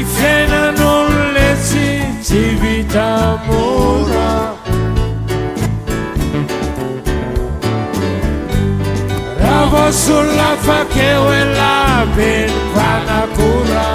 fiainan'olona le tsy vita mora raha voasolola fakeo e labeny mpanakora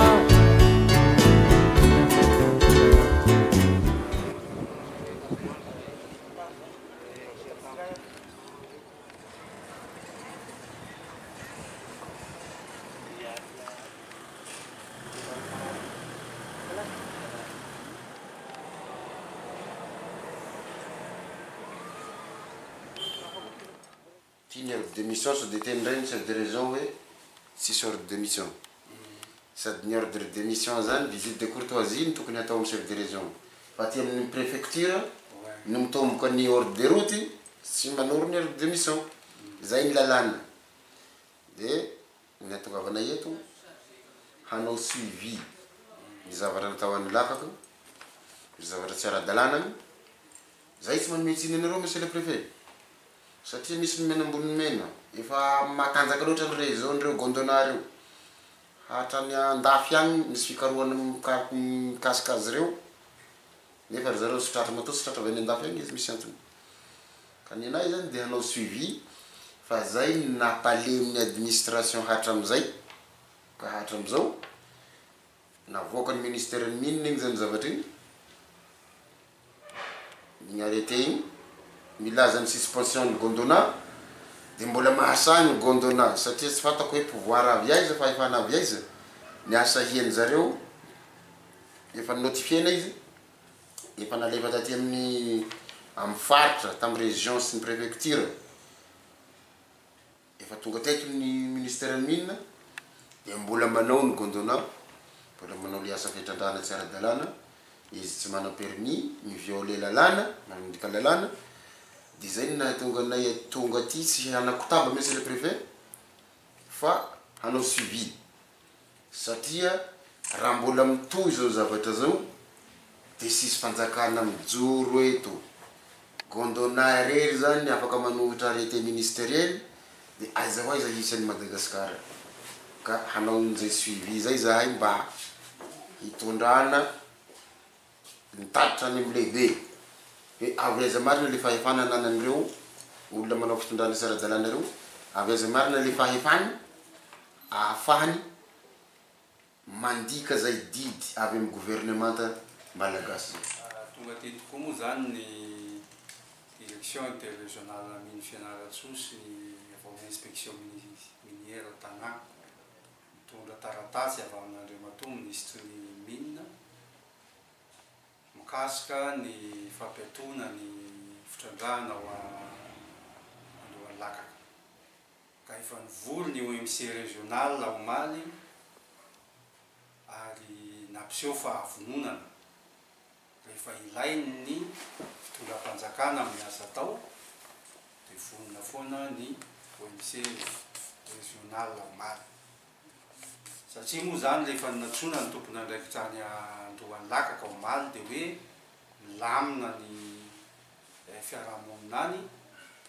Une heure de mission sur des thèmes sur des raisons, oui. 6 heures de mission. Cette ordre de mission, visite de courtoisie, tout qu'on attend chef de région. Partir une préfecture, nous tombons qu'on y ordre de route, si on a une ordre de mission. Zain la lane. Et nous avons un suivi. Nous avons un lac, nous avons un dalana. Zain, c'est mon médecine, monsieur le préfet. Satria misy mena ambony mena efa matanjaka loatra ny région reo Gondona reo hatrany andafy agny misy fikarohana mikasika azy reo nefa ry zareo sotratra matoa sotratra avy any andafy agny izy misy antony ka ny anahy zany dia hanao suivi fa zay nampalemin'ny administration hatram'izay ka hatram'izao navoaka ny ministère ny minina igny zany zavatra igny igny arrêté igny milaza ny suspension ny Gondona dia mbola mahasagny Gondona satria tsy fantako hoe pouvoir avy aiza fa efana avy aiza ny asahiany zareo efa notifiena izy efa nalefa taty amin'ny faritra tamin'ny région sy ny préfecture efa tonga teto ny ministère ny minina dia mbola manao ny Gondona mbola manao le asa fitrandrana tsy ara-dalàna izy tsy mana permis mivioler lalàna manindrika lalàna dia zay na tonga aty tsy hanakotaba monsieur le préfet fa hanao suivi satria raha mbola mitohy zao zavatra zao dia sisy fanjakana mijoro eto Gondona rery zany afaka manohitra arrêté ministériel dia aiza ho aiza isan'ny Madagasikara ka hanao an'izay suivi zay zahay mba hitondrana nitatitra any amin'ny lehibe avy aiza marina le fahefana ananan'ireo olona manao fitondrana sy ara-dalàna reo avy aiza marina le fahefany ahafahany mandika zay didy avy amin'ny gouvernemanta malagasy tonga teto koa moa zany ny direction interrégionale mine Fianarantsoa sy ny avao inspection minière Tagna mitondra taratasy avy amin'Andriamatoa ministre ny mine mikasika ny fampiatoana ny fitrandrahana ho andohan'ny lakaka ka efa nivory ny OMC régional omaly ary nampiseho fahavononana rehefa ilainy ny fitondram-panjakana amin'ny asa atao dia vonona foana ny OMC régional omaly satria moa zany rehefa natsona ny tompona andraikitrany andohan'ny lakaka omaly dia hoe milamina ny fiarahamoninany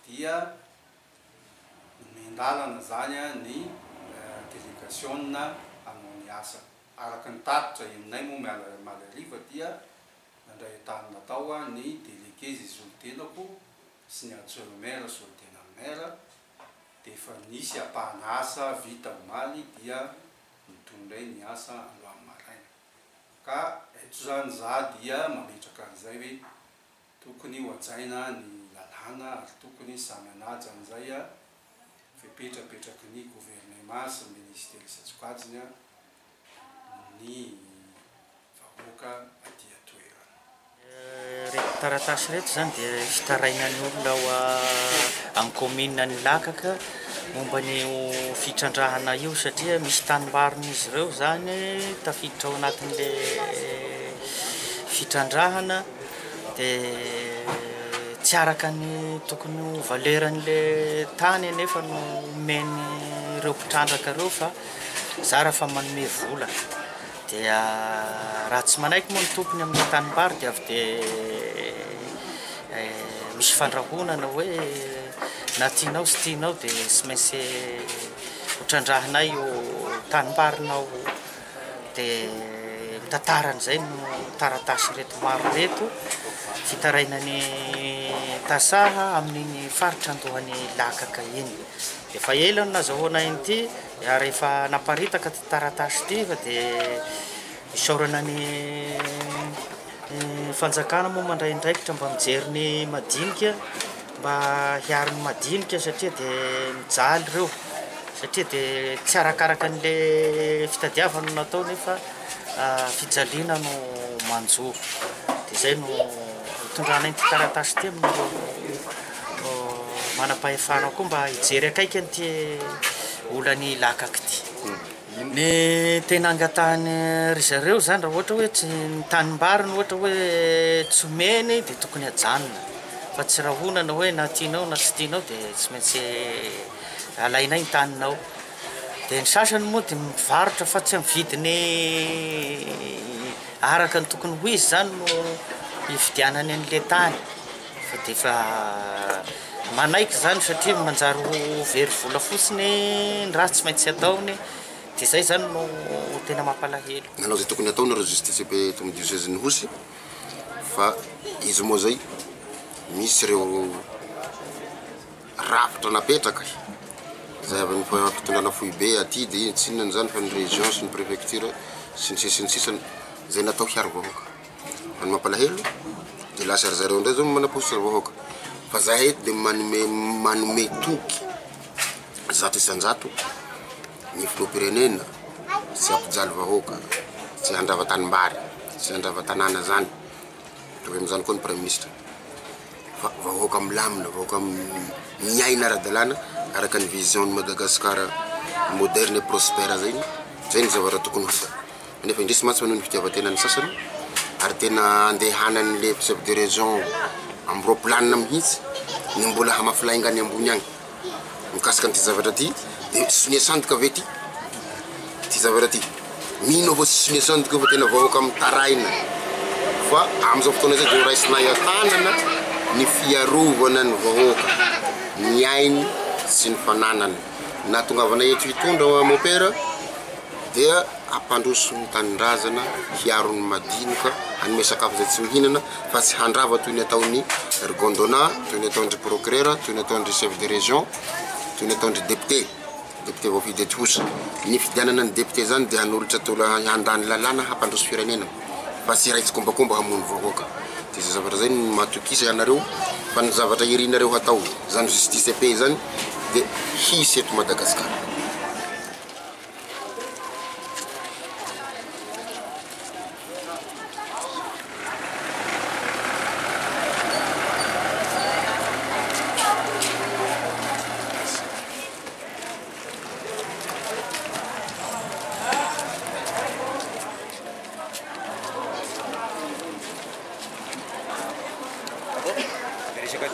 dia mendalana zany ny délégation hanao ny asa araka ny tatitra aminay moa malariva dia nandray tany natao ny délégué zizolitenako sy ny adjoint maire solitena maire dia efa nisy apahana asa vita omaly dia mitondray ny asa alohan'ny maraina ka eto zany za dia mametraka an'izay hoe tokony hoajaina ny lalàna ary tokony samy anaja an'izay fipetrapetraky ny gouvernement sy ministère isatsokajiny ny vahoaka aty atoerana. Reto taratasy reto zany dia fitarainany olona ao amin'ny commune ny Lakaka momba ny fitrandrahana io satria misy tanimbarina izy ireo zany tafiditra ao anatin'le fitrandrahana dia tsy araka ny tokony valeran'le tany nefa no omeny ireo mpitrandraka ireo fa zara fa manome vola dia raha tsy manaiky moa ny tompony amin'ny tanimbary dia avy dia misy fandrahonana hoe na tianao sy tianao dia sy maintsy hotrandrahanay io tanimbarinao dia tantaran'izay no taratasy reto maro reto fitarainany tasaha amin'igny faritra andohany lakaka iny efa elany nazahoana iny ary efa naparitaka ty taratasy ty fa de isaorana ny fanjakana moa mandraindraikitra mba mijeriny madinika mba hiariny madinika satria de mijaly reo satria de tsy arakaraka an'le fitadiavana natao nefa fijaliana no manjo de zay no itondrana iny ty taratasy ty amin'ireo manam-pahefana koa mba hijery akaiky an'ty olany lakaky ty ny tena angatahany ry zareo zany raha ohatra hoe tsy nytanimbariny ohatra hoe tsy omeny de tokony ajanona fa tsy raha honana hoe na tianao na tsy tianao de tsy maintsy alainay ny taninao de ny sasany moa de mivarotra fa tsy amin'ny vidiny araka ny tokony ho izy zany no hividianany an'le tany fa de fa manaiky zany satria manjary ho very vola fotsiny ny raha tsy maintsy ataony de zay zany no tena mampalahelo nanao zay tokony ataonareo justice be eto amin'ny diocèse-ny Hosy fa izy moa zay misy reo rafitra napetraka zay avy fitondrana fohy be aty de iny tsy inona zany fa ny région sy ny préfecture sy ny sisany zay natao hiaro vahoaka fa ny mampalahelo de lasa ry zareo ndray zao manaposy ry vahoaka fa zahay eto de manome toky zato isan-jato ny filoham-pirenena tsy ampijaly vahoaka tsy handrava tanimbary tsy handrava tanàna zany toy am'izany koa ny premier ministre fa vahoaka milamina vahoaka miaina ara-dalàna araka ny vision ny Madagasikara moderne et prospère zay ny zavatra tokony hita nefa indrisy mantsy manao ny fitiavan-tena ny sasany ary tena andehanan'le chef de région amin'ny roplanina mihitsy ny mbola hamafilaingany ambony agny mikasika an'ity zavatra ty de soniesantika ve ty zavatra ty mino fa tsy soniesantika fa tena vahoaka mitaraina fa am'izao fotoana zay de raisinay atanana ny fiarovana ny vahoaka ny ainy sy ny fananany na tongavana eto hitondra mopera dia ampandroso ny tanindrazana hiarony madinika hanome sakafo zay tsy mihinana fa tsy handrava toy ny ataony ry gondona toy ny ataondry procureur toy ny ataondry chef de région toy ny ataondry député voafidy ety Hosy ny fidianana ny député zany de hanolotra tola handany lalàna hampandroso firenena fa tsy raitsy kombakomba hamono vahoaka de zay zavatra zay ny matokisa anareo fa ny zavatra irinareo hatao zany justice pe zany de hisy eto Madagasikara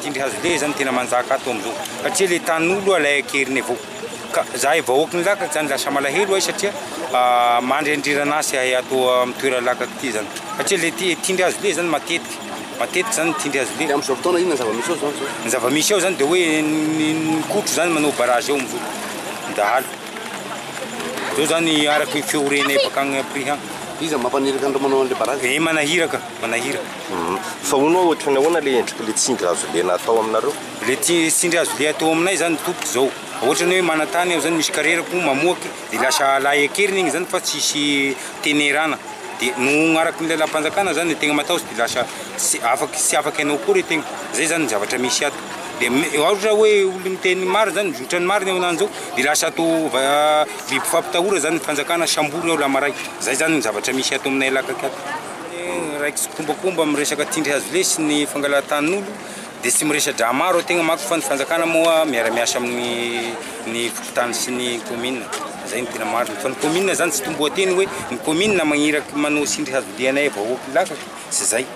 tindry hazo le zany tena manjaka ato am'izao satria le tan'olo alay akeriny avao ka zahay vahoaka ny lakaky zany lasa malahelo ay satria mandrendrirana asy ahay ato amin'ny toera lakaky ty zany satria le tindry hazo le zany matetiky zany tindry hazo le am'izao fotoana ino ny zava-misy ao zany de hoe ny kotro zany manao barage ao am'izao dahalo zao zany araky fiorenay bakagny prix agny izy mampaniraka andro manao an'le barage manahiraka fa hono ohatrany ahoana le endriky le tsindry hazo le natao aminareo le tsindry hazo le atao aminay zany topiky zao ohatrany hoe manatany ao zany misy karerako mamoaky de lasa lay akeriny igny zany fa tsisy tenerana de no araky ny lalam-panjakana zany tegna matahotsy de lasa tsy afaky anao kory tegna zay zany zavatra misy ato de ohatra hoe olo miteny maro zany mizotrany mariny ao ananjy zao de lasa atao biby fampitahora zany fanjakana samboriny ao lamaray zay zany ny zavatra misy ato aminay lakaky ato raiky sy kombakomba miresaka tindry hazo le sy ny fangalan-tanin'olo de tsy miresadra maro tegna mako fa ny fanjakana moa miara-miasa amin'ny ny fokontany sy ny commune zay ny tena mariny fa ny commune zany tsy tomboateny hoe ny commune magniraky manao sindry hazo le anay vahoaky lakaky sy zay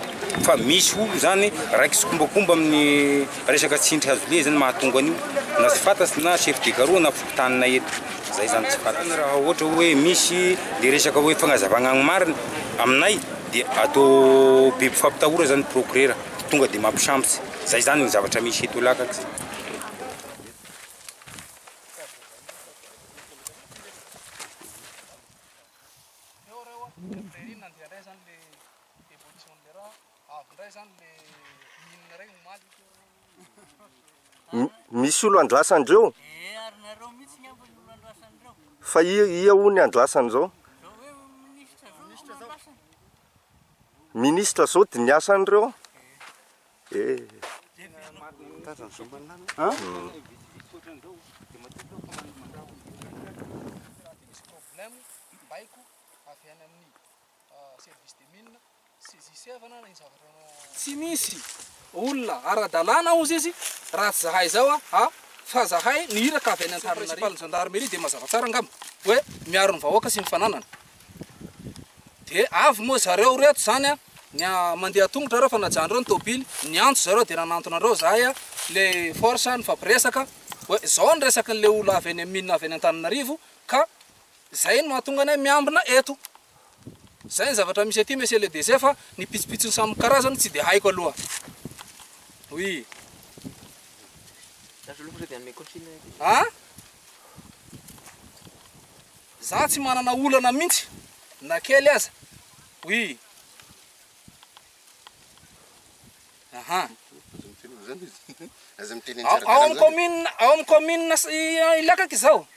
fa misy olo zany raiky sy kombakomba amin'ny resaka tsindry hazo le zany mahatonga an'io na tsy fantatsy na chef de garo na fokontanyna eto zay zany tsy fantatsy raha ohatra hoe misy le resaka hoe fagnazavagna agny mariny aminay de atao biby fampitahora zany procureur tonga de mampisambotsy zay zany ny zavatra misy eto lakaky zay Misy olo andlasandreo fa ia ony andlasan'izao ministra zao di ny asan'ireo tsy misy olona ara-dalàna ozy izy raha tsy zahay zao fa zahay nihiraka avy any Antananarivo gendarmerie de mazava tsara angamba hoe miaro ny vahoaka sy mifananana de avy moa zareo reto zany ny mandeha tongotra reo fa najanondreo ny tôbily ny antso zareo de nanantonareo zahay le force ny fampiresaka hoe zao ny resaka n'le olo avy any amin'inona avy any Antananarivo ka zay no mahatonga anay miambina eto. Zay zavatra misy aty monsieur le DG fa ny pitsopitsony samy karazany tsy de haiko aloha. Oui. Za tsy manana olana mihitsy na kely aza. Oui. Aha. Ao amin'ny commune ilakaka izao.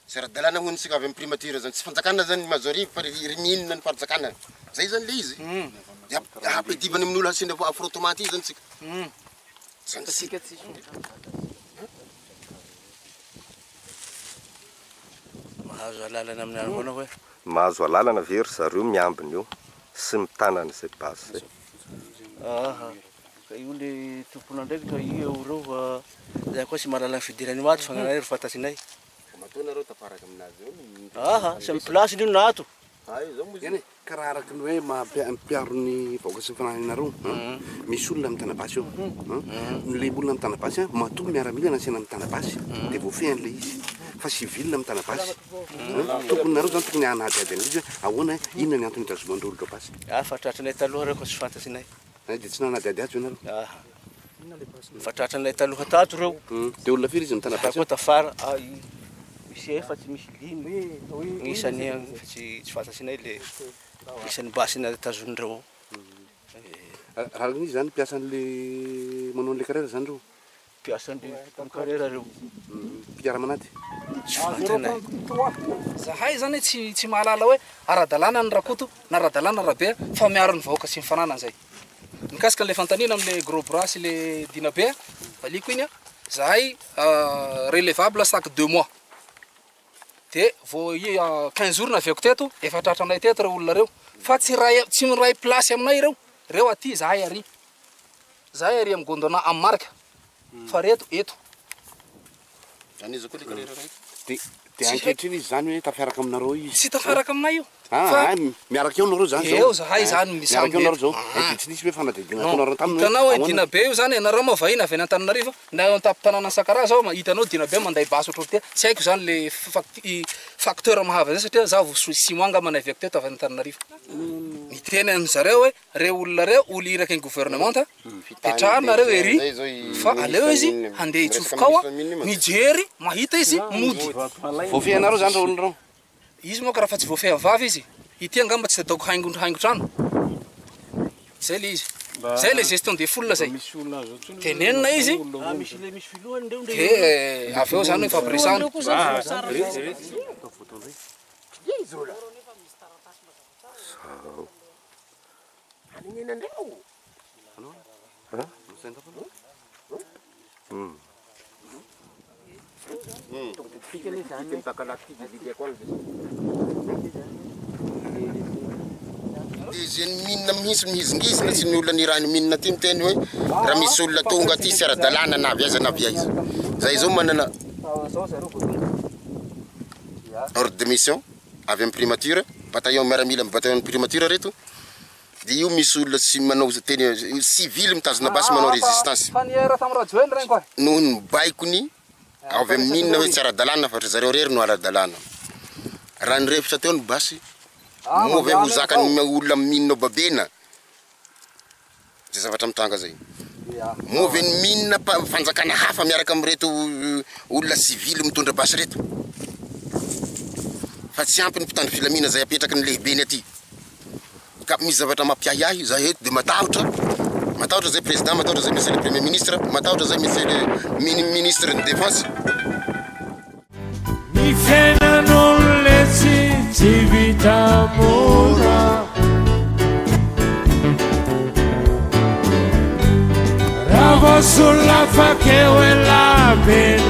Sera-dalàna hono sika avy amin'ny primature zany tsy fanjakana zany majorive fa riminina ny fanjakana zay zany le izy apedivany amin'olo asina affrontement ty zany sika zany sika mahazo alalana amin'ny arona hoe mahazo alalana very zareo miambina io sy mitanana izay basy zay ka io le tompona ndraiky ka io reo zay koa tsy mahalala ny fidirany mato fagnanay ro fantatsinay samy place io nato eny karaha araky ny hoe mampiaro ny vahoaka sy mifanananareo misy olona amin'ny tanabasy eo le olona amin'ny tanabasy matoa miaramila nasina amin'ny tanabasy de voafehan'le izy fa civil amin'ny tanabasy tokonareo zany tokony anady aby an'izy ahoana inona ny antony itazoandreo olo basy fatratranay taloha reo ko tsy fantatsinay de tsy nanady ady azy ianareo fatratranay taloha tato reo de olona firy izy amin'ny tanabasy koa tafara misy efa tsy misy limy isany tsy fantatsinay le isan'ny basina tazonindreo raha izy zany piasan'le manao an'le carrière zany reo piasan'le carrière reo mpiara-manady tsy fantanay zahay zany tsy mahalala hoe ara-dalàna ny rakoto na ara-dalàna rabe fa miaro ny vahoaka sy mifanana zay mikasika le fantanina am'le gros bras sy le dinabe valiko iny zahay relevable sac 2 mois de vo 15 jours naviako teto efa tratranay teto reo olona reo fa tsy miray place aminay reo aty zahay ary amin'ny gondona amin'ny marka fa reto eto zany izy koa le carrière raiky de ankehitriny izy zany hoe tafiaraka aminareo izy tsy tafiaraka aminay io miaraka eo nareo zany eo zahay zany miaraka eo nareo zao tsy nisy hoe fanadidina ataonareo taminy hitanao hoe dinabe io zany nareo moa vahiny avy any Antananarivo na eo an-tapin-tanàna Sakara zao hitanao dinabe manday basy ohatr'ty tsy haiko zany le facteur mahava zay satria za vo simoanga manaviako teto avy any Antananarivo miteny an'zareo hoe reo olona reo olo iraka ny gouvernement petrahanareo ery fa aleo izy handeha hitsofoka ao mijery mahita izy mody voafehanareo zany reo olonareo izy moa ka raha fa tsy voafeha vavy izy ity angamba tsy ataoko haingotrano zay le izy zay le gestion des foules zay tenenina izy de avy eo zany hoe fabriçana izy minina mihitsy mihizingizina tsy ny olona ny raha ny minina ty miteny hoe raha misy olona tonga ty sy ara-dalàna na avy aiza na avy aiza zay zao manana ordre de mission avy amin'ny primature bataillon miaramila amin'ny bataillon primature reto de io misy olona sy manao teny civil mitazona basy manao résistance noho ny baikony avy amin'ny minina hoe tsy ara-dalàna fa zareo rery no ara-dalàna raha ny revitra teo ny basy move ho zakany olona minina babena zay zavatra mitanga zay move ny minina fanjakana hafa miaraka amin'reto olona civil mitondra basy reto fa tsy ampy ny mpitandro filamina zay apetraky ny lehibeny aty ka misy zavatra mampiahy ahy zay eto dia matahotra zay président, matahotra zay monsieur le premier ministre, matahotra zay monsieur le ministre de défense. Mi fiainan'olo le tsy vita mora raha vao solola fa keo e la bene